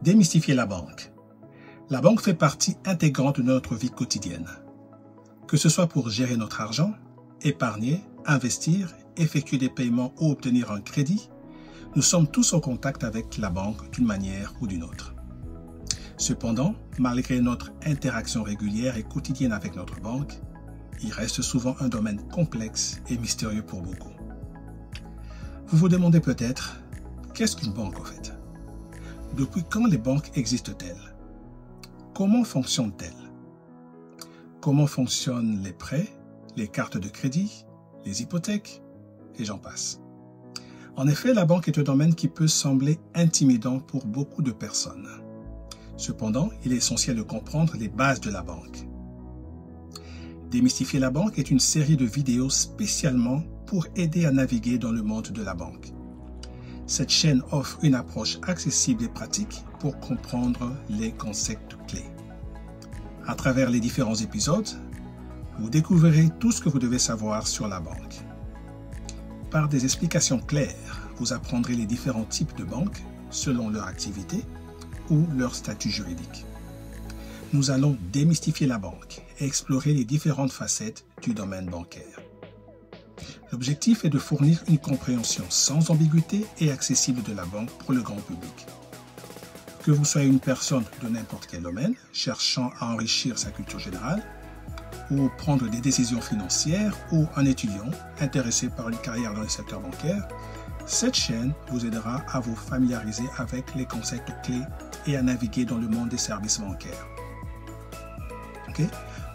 Démystifier la banque. La banque fait partie intégrante de notre vie quotidienne. Que ce soit pour gérer notre argent, épargner, investir, effectuer des paiements ou obtenir un crédit, nous sommes tous en contact avec la banque d'une manière ou d'une autre. Cependant, malgré notre interaction régulière et quotidienne avec notre banque, il reste souvent un domaine complexe et mystérieux pour beaucoup. Vous vous demandez peut-être, qu'est-ce qu'une banque en fait? Depuis quand les banques existent-elles? Comment fonctionnent-elles? Comment fonctionnent les prêts, les cartes de crédit, les hypothèques, et j'en passe. En effet, la banque est un domaine qui peut sembler intimidant pour beaucoup de personnes. Cependant, il est essentiel de comprendre les bases de la banque. Démystifier la banque est une série de vidéos spécialement pour aider à naviguer dans le monde de la banque. Cette chaîne offre une approche accessible et pratique pour comprendre les concepts clés. À travers les différents épisodes, vous découvrirez tout ce que vous devez savoir sur la banque. Par des explications claires, vous apprendrez les différents types de banques selon leur activité ou leur statut juridique. Nous allons démystifier la banque et explorer les différentes facettes du domaine bancaire. L'objectif est de fournir une compréhension sans ambiguïté et accessible de la banque pour le grand public. Que vous soyez une personne de n'importe quel domaine, cherchant à enrichir sa culture générale, ou prendre des décisions financières, ou un étudiant intéressé par une carrière dans le secteur bancaire, cette chaîne vous aidera à vous familiariser avec les concepts clés et à naviguer dans le monde des services bancaires.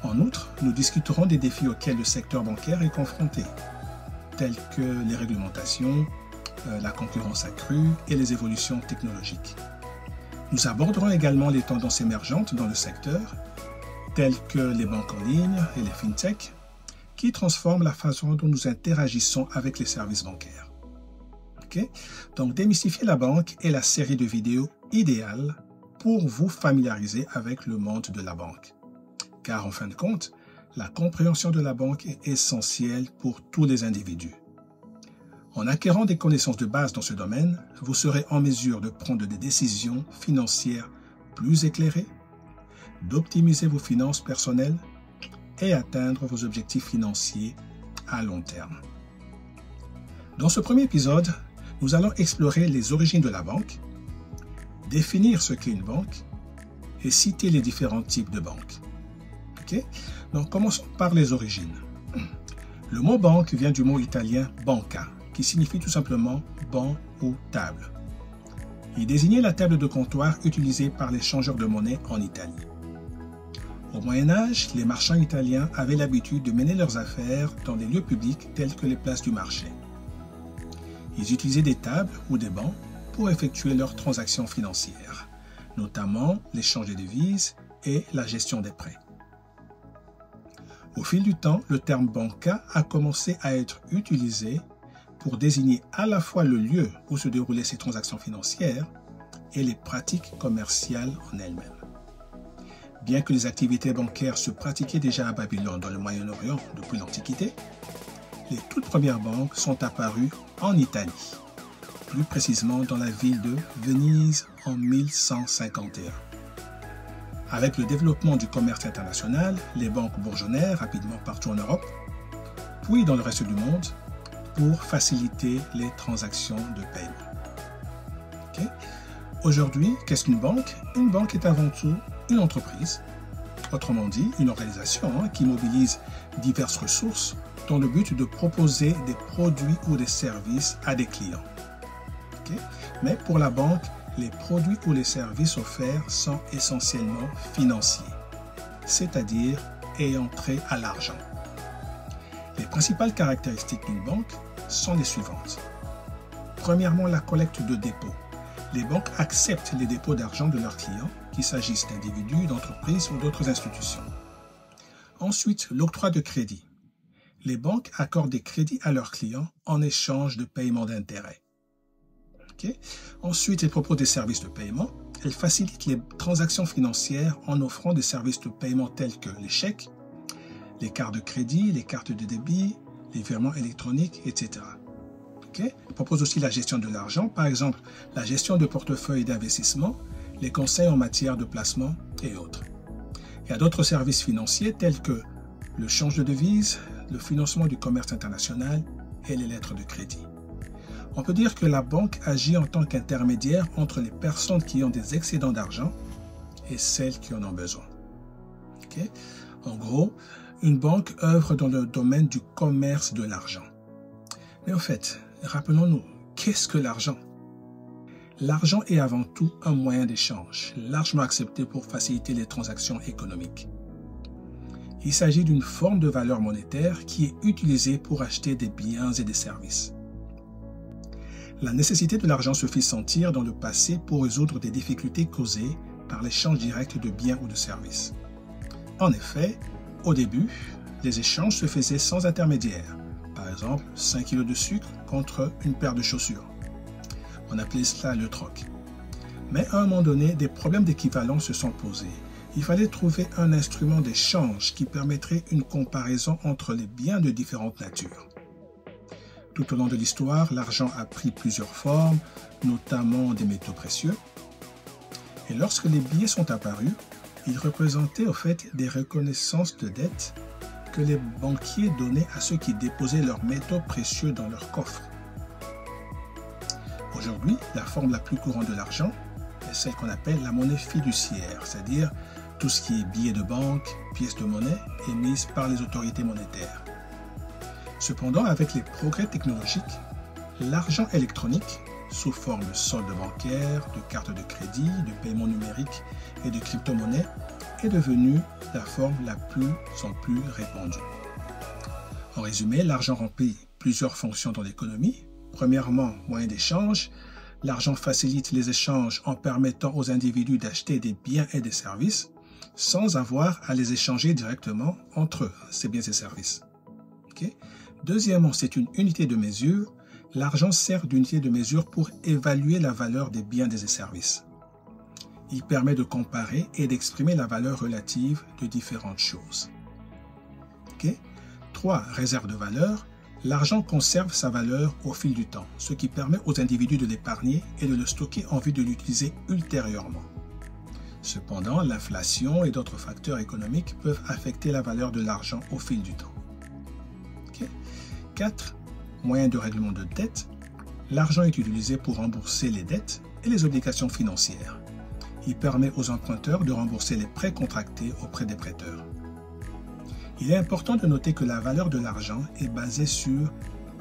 En outre, nous discuterons des défis auxquels le secteur bancaire est confronté, tels que les réglementations, la concurrence accrue et les évolutions technologiques. Nous aborderons également les tendances émergentes dans le secteur, telles que les banques en ligne et les fintech, qui transforment la façon dont nous interagissons avec les services bancaires. Donc, Démystifier la banque est la série de vidéos idéale pour vous familiariser avec le monde de la banque. Car en fin de compte, la compréhension de la banque est essentielle pour tous les individus. En acquérant des connaissances de base dans ce domaine, vous serez en mesure de prendre des décisions financières plus éclairées, d'optimiser vos finances personnelles et atteindre vos objectifs financiers à long terme. Dans ce premier épisode, nous allons explorer les origines de la banque, définir ce qu'est une banque et citer les différents types de banques. Donc, commençons par les origines. Le mot banque vient du mot italien banca, qui signifie tout simplement banc ou table. Il désignait la table de comptoir utilisée par les changeurs de monnaie en Italie. Au Moyen Âge, les marchands italiens avaient l'habitude de mener leurs affaires dans des lieux publics tels que les places du marché. Ils utilisaient des tables ou des bancs pour effectuer leurs transactions financières, notamment l'échange des devises et la gestion des prêts. Au fil du temps, le terme banca a commencé à être utilisé pour désigner à la fois le lieu où se déroulaient ces transactions financières et les pratiques commerciales en elles-mêmes. Bien que les activités bancaires se pratiquaient déjà à Babylone dans le Moyen-Orient depuis l'Antiquité, les toutes premières banques sont apparues en Italie, plus précisément dans la ville de Venise en 1151. Avec le développement du commerce international, les banques bourgeonnèrent rapidement partout en Europe, puis dans le reste du monde, pour faciliter les transactions de paiement. Aujourd'hui, qu'est-ce qu'une banque? Une banque est avant tout une entreprise, autrement dit, une organisation qui mobilise diverses ressources dans le but de proposer des produits ou des services à des clients. Mais pour la banque, les produits ou les services offerts sont essentiellement financiers, c'est-à-dire ayant trait à l'argent. Les principales caractéristiques d'une banque sont les suivantes. Premièrement, la collecte de dépôts. Les banques acceptent les dépôts d'argent de leurs clients, qu'il s'agisse d'individus, d'entreprises ou d'autres institutions. Ensuite, l'octroi de crédit. Les banques accordent des crédits à leurs clients en échange de paiement d'intérêt. Ensuite, elles proposent des services de paiement. Elles facilitent les transactions financières en offrant des services de paiement tels que les chèques, les cartes de crédit, les cartes de débit, les virements électroniques, etc. Elles proposent aussi la gestion de l'argent, par exemple la gestion de portefeuille d'investissement, les conseils en matière de placement et autres. Il y a d'autres services financiers tels que le change de devises, le financement du commerce international et les lettres de crédit. On peut dire que la banque agit en tant qu'intermédiaire entre les personnes qui ont des excédents d'argent et celles qui en ont besoin. Okay? En gros, une banque œuvre dans le domaine du commerce de l'argent. Mais au fait, rappelons-nous, qu'est-ce que l'argent? L'argent est avant tout un moyen d'échange, largement accepté pour faciliter les transactions économiques. Il s'agit d'une forme de valeur monétaire qui est utilisée pour acheter des biens et des services. La nécessité de l'argent se fit sentir dans le passé pour résoudre des difficultés causées par l'échange direct de biens ou de services. En effet, au début, les échanges se faisaient sans intermédiaire. Par exemple, 5 kg de sucre contre une paire de chaussures. On appelait cela le troc. Mais à un moment donné, des problèmes d'équivalence se sont posés. Il fallait trouver un instrument d'échange qui permettrait une comparaison entre les biens de différentes natures. Tout au long de l'histoire, l'argent a pris plusieurs formes, notamment des métaux précieux. Et lorsque les billets sont apparus, ils représentaient au fait des reconnaissances de dettes que les banquiers donnaient à ceux qui déposaient leurs métaux précieux dans leurs coffres. Aujourd'hui, la forme la plus courante de l'argent est celle qu'on appelle la monnaie fiduciaire, c'est-à-dire tout ce qui est billets de banque, pièces de monnaie émises par les autorités monétaires. Cependant, avec les progrès technologiques, l'argent électronique, sous forme de solde bancaire, de cartes de crédit, de paiement numérique et de crypto-monnaies, est devenu la forme la plus en plus répandue. En résumé, l'argent remplit plusieurs fonctions dans l'économie. Premièrement, moyen d'échange. L'argent facilite les échanges en permettant aux individus d'acheter des biens et des services sans avoir à les échanger directement entre eux, ces biens et services. Okay? Deuxièmement, c'est une unité de mesure. L'argent sert d'unité de mesure pour évaluer la valeur des biens et des services. Il permet de comparer et d'exprimer la valeur relative de différentes choses. Okay? 3. Réserve de valeur. L'argent conserve sa valeur au fil du temps, ce qui permet aux individus de l'épargner et de le stocker en vue de l'utiliser ultérieurement. Cependant, l'inflation et d'autres facteurs économiques peuvent affecter la valeur de l'argent au fil du temps. Okay? 4. Moyen de règlement de dette. L'argent est utilisé pour rembourser les dettes et les obligations financières. Il permet aux emprunteurs de rembourser les prêts contractés auprès des prêteurs. Il est important de noter que la valeur de l'argent est basée sur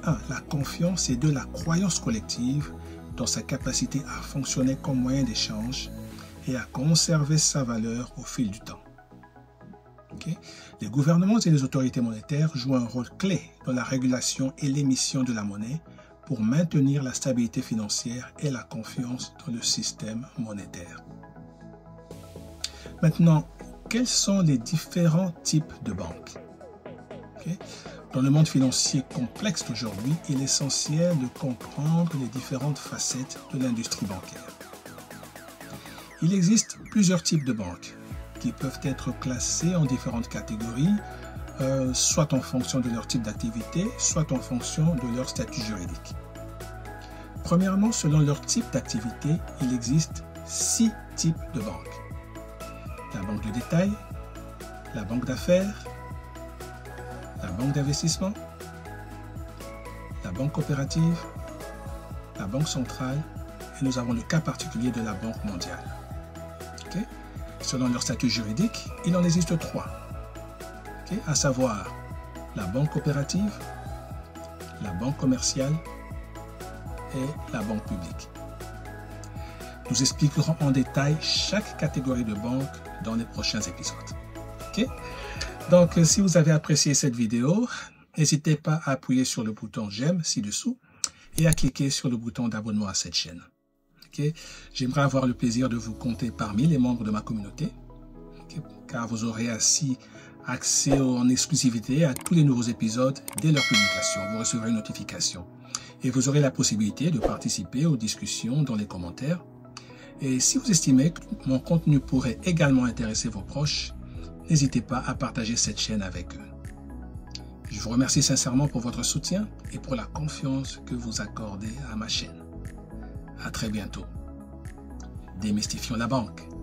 1. La confiance et 2. La croyance collective dans sa capacité à fonctionner comme moyen d'échange et à conserver sa valeur au fil du temps. Okay? Les gouvernements et les autorités monétaires jouent un rôle clé dans la régulation et l'émission de la monnaie pour maintenir la stabilité financière et la confiance dans le système monétaire. Maintenant, quels sont les différents types de banques? Okay? Dans le monde financier complexe d'aujourd'hui, il est essentiel de comprendre les différentes facettes de l'industrie bancaire. Il existe plusieurs types de banques qui peuvent être classées en différentes catégories, soit en fonction de leur type d'activité, soit en fonction de leur statut juridique. Premièrement, selon leur type d'activité, il existe 6 types de banques. La banque de détail, la banque d'affaires, la banque d'investissement, la banque coopérative, la banque centrale et nous avons le cas particulier de la Banque mondiale. Okay? Selon leur statut juridique, il en existe 3, okay? À savoir la banque coopérative, la banque commerciale et la banque publique. Nous expliquerons en détail chaque catégorie de banque dans les prochains épisodes. Okay? Donc, si vous avez apprécié cette vidéo, n'hésitez pas à appuyer sur le bouton j'aime ci-dessous et à cliquer sur le bouton d'abonnement à cette chaîne. Okay? J'aimerais avoir le plaisir de vous compter parmi les membres de ma communauté, okay? Car vous aurez ainsi accès en exclusivité à tous les nouveaux épisodes dès leur publication. Vous recevrez une notification et vous aurez la possibilité de participer aux discussions dans les commentaires. Et si vous estimez que mon contenu pourrait également intéresser vos proches, n'hésitez pas à partager cette chaîne avec eux. Je vous remercie sincèrement pour votre soutien et pour la confiance que vous accordez à ma chaîne. À très bientôt. Démystifions la banque.